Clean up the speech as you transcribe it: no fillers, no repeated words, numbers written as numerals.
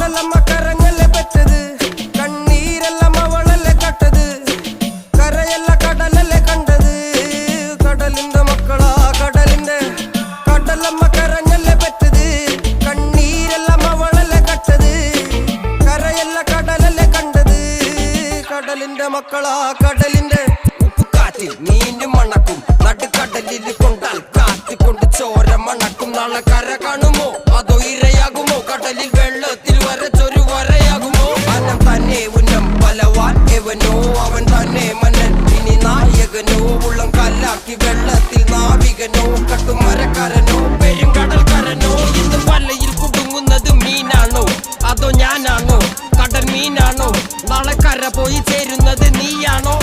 കടലമ്മ കരഞ്ഞല്ലേ പെറ്റത്, കണ്ണീരെല്ലാം അവളല്ലേ കട്ടത്, കരയല്ല കടലല്ലേ കണ്ടത്. കടലിന്റെ മക്കളാ കടലിന്റെ, കടലമ്മ കരഞ്ഞല്ലേ പെറ്റത്, കണ്ണീരെല്ലാം അവളല്ലേ കട്ടത്, കരയല്ല കടലല്ലേ കണ്ടത്. കടലിന്റെ മക്കളാ കടലിന്റെ. ഉപ്പുകാറ്റിൽ മീനും മണക്കും, നടുക്കടലിൽ കൊണ്ടാൽ കാറ്റ് കൊണ്ട് ചോര മണക്കും. നാളെ കര കാണുമോ അതോ ഇരയാകുമോ, കടലിൽ വെള്ളത്തിൽ വരച്ചൊരു വരയാകുമോ. അനം തന്നെ ഉന്നം ബലവാൻ എവനോ, അവൻ തന്നെ മന്നൻ ഇനി നായകനോ. ഉള്ളം കല്ലാക്കി വെള്ളത്തിൽ നാവികനോ, കട്ടുമരക്കാരനോ പെരുങ്കടൽക്കാരനോ. ഇന്ന് വലയിൽ കുടുങ്ങുന്നത് മീനാണോ അതോ ഞാനാണോ, കടൽ മീനാണോ. നാളെ കര പോയി ചേരുന്നത് നീയാണോ.